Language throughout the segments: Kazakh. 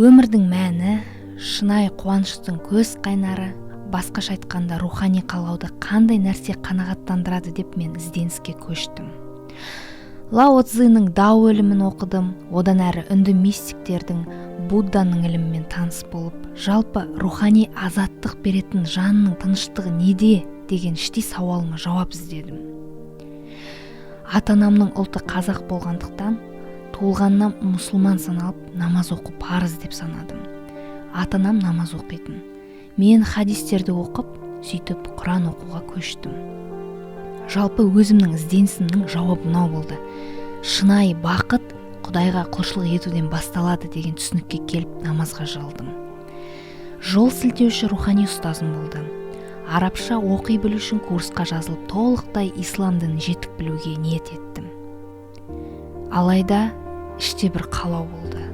Өмірдің мәні, шынайы қуаныштың көз қайнары, басқаша айтқанда рухани қалауды қандай нәрсе қанағаттандырады деп мен ізденіске көштім. Лао Цзының Дао ілімін оқыдым, одан әрі үнді мистиктердің, Будданың ілімімен таныс болып, жалпы рухани азаттық беретін жанның тыныштығы неде деген іштей сауалыма жауап іздедім. Ата-анамның ұлты қазақ болғандықтан, туылғаннан мұсылман саналып, намаз оқу парыз деп санадым. Ата-анам намаз оқитын. Мен хадистерді оқып, сөйтіп Құран оқуға көштім. Жалпы өзімнің ізденісімнің жауабы мынау болды. Шынайы бақыт Құдайға құлшылық етуден басталады деген түсінікке келіп намазға жығылдым. Жол сілтеуші рухани ұстазым болды. Арабша оқи білу үшін курсқа жазылып, толықтай ислам дінін жетік білуге ниет еттім. Алайда іште бір қалау болды.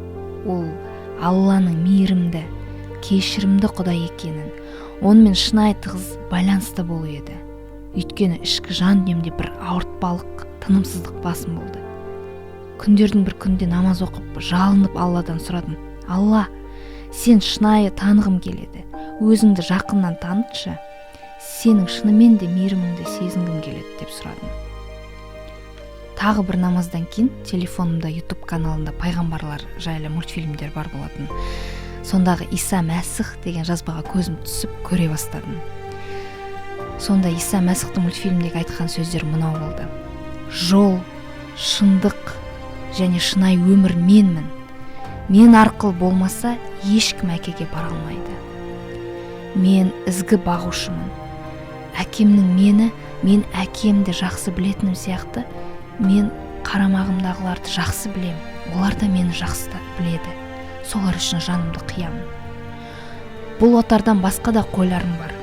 Ол Алланың мейірімді, кешірімді Құдай екенін, онымен шынайы тығыз байланыста болу еді. Өйткені ішкі жан дүниемде бір ауыртпалық, тынымсыздық басым болды. Күндердің бір күнде намаз оқып, жалынып Алладан сұрадым. Алла, сен шынайы танығым келеді. Өзіңді жақыннан танытшы. Сенің шынымен де мейіріміңді сезінгім келеді деп сұрадым. Тағы бір намаздан кейін телефонымда YouTube каналында пайғамбарлар жайлы мультфильмдер бар болатын. Сондағы Иса Мәсіх деген жазбаға көзім түсіп көре бастадым. Сонда Иса Мәсіхтің мультфильмдегі айтқан сөздер мынау болды. Жол, шындық және шынайы өмір менмін. Мен арқылы болмаса, ешкім әкеге бара алмайды. Мен ізгі бағушымын. Әкемнің мені, мен әкемді жақсы білетінім сияқты, мен қарамағымдағыларды жақсы білем. Олар да мені жақсы біледі. Солар үшін жанымды қиямын. Бұл отардан басқа да қойларым бар.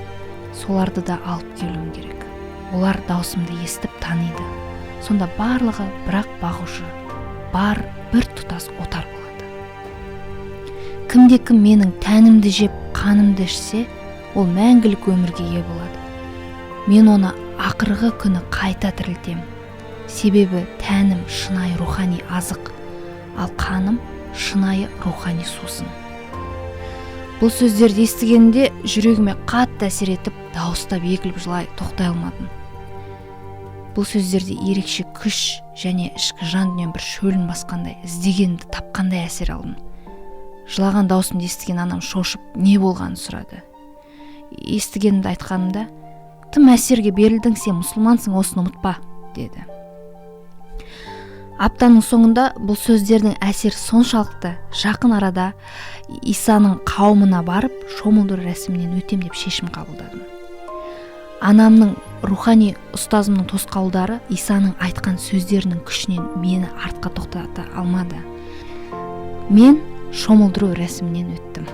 Соларды да алып келуім керек. Олар даусымды естіп таниды. Сонда барлығы бірақ бағушы, бар бір тұтас отар болады. Кімде-кім менің тәнімді жеп, қанымды ішсе, ол мәңгілік өмірге ие болады. Мен оны ақырғы күні қайта тірілтем. Себебі тәнім шынайы рухани азық, ал қаным шынайы рухани сусын. Бұл сөздерді естігенде жүрегіме қатты әсер етіп, дауыстап егіліп жылай тоқтай алмадым. Бұл сөздерде ерекше күш және ішкі жан дүнием бір шөлін басқандай, іздегенді тапқандай әсер алдым. Жылаған даусымды естіген анам шошып, не болғанын сұрады. Естігенімді айтқанымда, тым әсерге берілдің, сен мұсылмансың, осыны ұмытпа, деді. Аптаның соңында бұл сөздердің әсері соншалықты жақын арада Исаның қауымына барып, шомылдыру рәсімінен өтем деп шешім қабылдадым. Анамның рухани ұстазымның тосқауылдары Исаның айтқан сөздерінің күшінен мені артқа тоқтата алмады. Мен шомылдыру рәсімінен өттім.